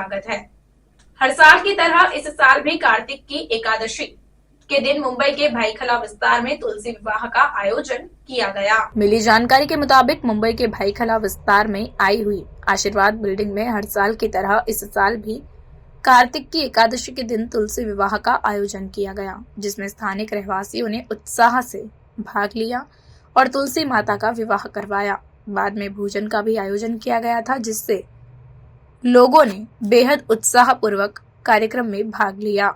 स्वागत है। हर साल की तरह इस साल भी कार्तिक की एकादशी के दिन मुंबई के भाईखला विस्तार में तुलसी विवाह का आयोजन किया गया। मिली जानकारी के मुताबिक मुंबई के भाईखला विस्तार में आई हुई आशीर्वाद बिल्डिंग में हर साल की तरह इस साल भी कार्तिक की एकादशी के दिन तुलसी विवाह का आयोजन किया गया, जिसमें स्थानिक रहवासियों ने उत्साह से भाग लिया और तुलसी माता का विवाह करवाया। बाद में भोजन का भी आयोजन किया गया था, जिससे लोगों ने बेहद उत्साहपूर्वक कार्यक्रम में भाग लिया।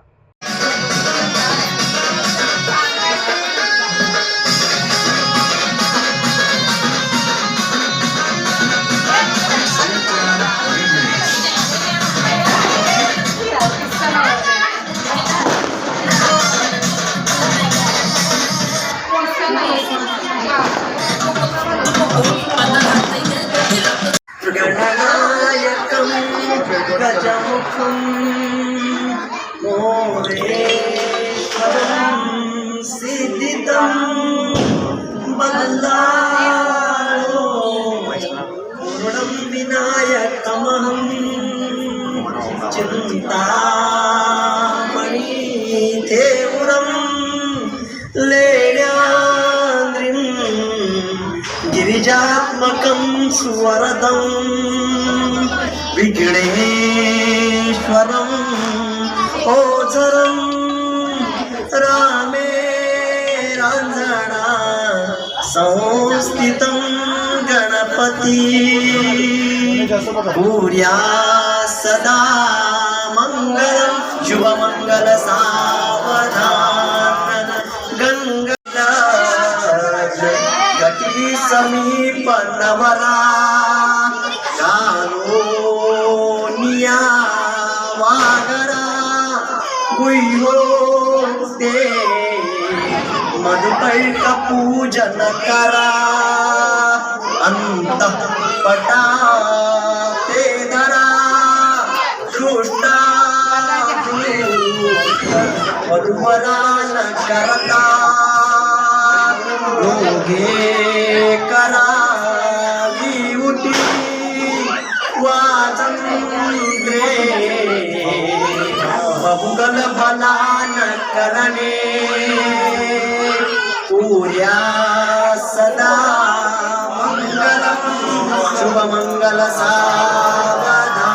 गणनायकं गजमुखं मोरेश्वरं सिद्धितं बल्लाळो पूर्णं विनायकमहं चिन्तामणिदेवुरं लेण्याद्रिं गिरिजात्मकं सुवरदं विघ्नेश्वरं ओझरं रामे रांझणा संस्थितं गणपती भूर्या सदा मंगलं शुभमंगल सावधान गंगा घटी समीप नवरा कालोनिया वागरा गुह्यो ते मधुकैक पूजन करा अंतःपटा ते धरा दृष्टा वधुवरान करता रोगे करावी उठी वाजंद्रे बहुगल बलान करणे पूर्या सदा मंगलम शुभ मंगल सावधान।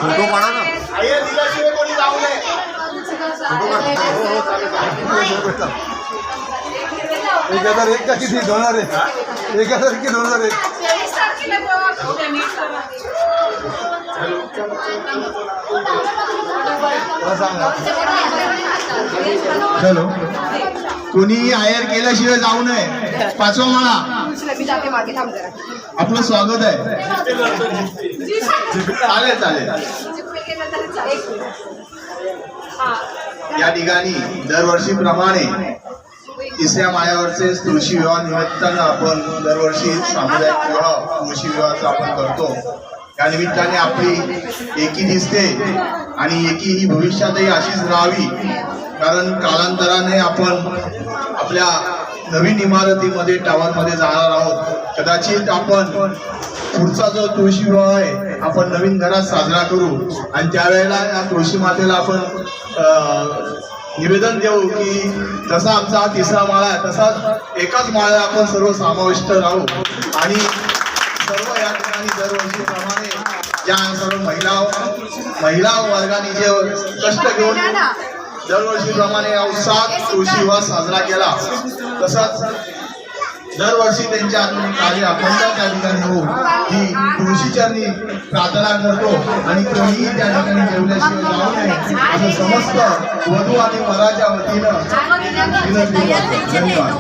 फोटो काढा ना. एक हजार एक का किती 2001 1001 की 2001 चलो कोणी आयर केल्याशिवाय जाऊ नये. पाचवा माळा आपलं स्वागत आहे. चालेल चालेल. या ठिकाणी दरवर्षीप्रमाणे तिसऱ्या माळ्यावरचे तुळशी विवाह निमित्तानं आपण दरवर्षी सामुदायिक विवाह तुळशी विवाहाचा आपण करतो. या निमित्ताने आपली एकी दिसते आणि एकी ही भविष्यातही अशीच राहावी, कारण कालांतराने आपण आपल्या नवीन इमारतीमध्ये टावरमध्ये जाणार आहोत. कदाचित आपण पुढचा जो तुळशी विवाह आहे आपण नवीन घरात साजरा करू आणि त्यावेळेला या तुळशी मातेला आपण निवेदन देऊ की जसा आमचा हा तिसरा माळा आहे तसाच एकाच माळ्याला आपण सर्व समाविष्ट राहू आणि सर्व या ठिकाणी दरवर्षीप्रमाणे या सर्व महिला वर्गाने जे कष्ट घेऊन दरवर्षीप्रमाणे या उत्साहात तुळशी विवाह साजरा केला, तसाच दरवर्षी त्यांच्या कार्य अखंड त्या ठिकाणी होऊ ही तुळशीचरणी प्रार्थना करतो आणि कोणीही त्या ठिकाणी जेवल्याशिवाय जाऊ नये असं समस्त वधू आणि वराच्या वतीनं विनंती करतो. धन्यवाद.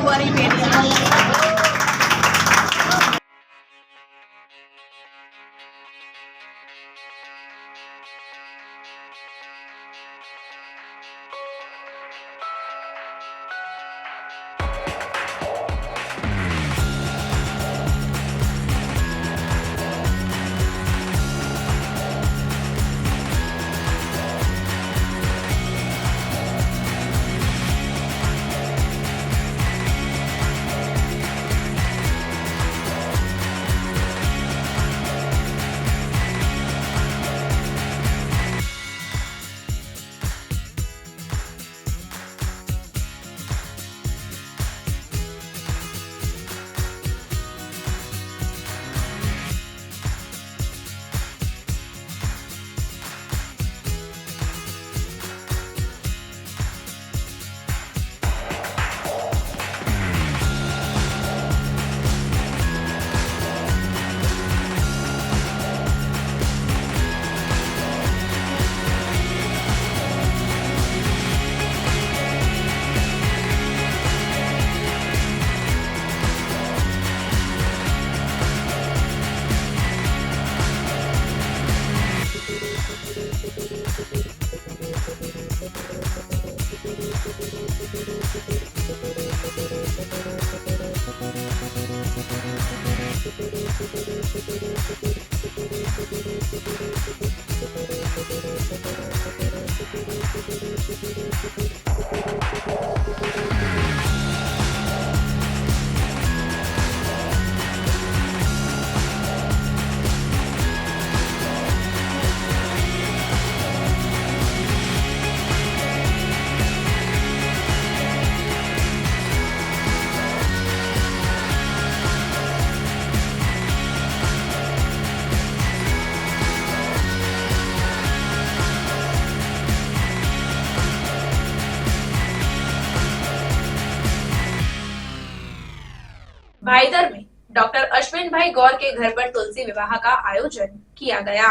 भाईदर में डॉक्टर अश्विन भाई गौर के घर पर तुलसी विवाह का आयोजन किया गया।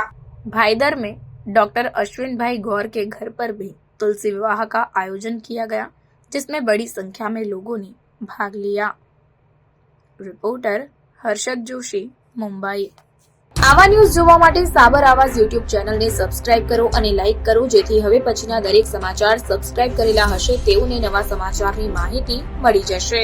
भाईदर में डॉक्टर अश्विन भाई गौर के घर पर भी तुलसी विवाह का आयोजन किया गया, जिसमें बड़ी संख्या में लोगों ने भाग लिया। रिपोर्टर हर्षद जोशी, मुंबई। આવા ન્યૂઝ જોવા માટે સાબર આવાજ યુટ્યુબ ચેનલને સબસ્ક્રાઇબ કરો અને લાઇક કરો, જેથી હવે પછીના દરેક સમાચાર સબસ્ક્રાઇબ કરેલા હશે તેઓને નવા સમાચારની માહિતી મળી જશે।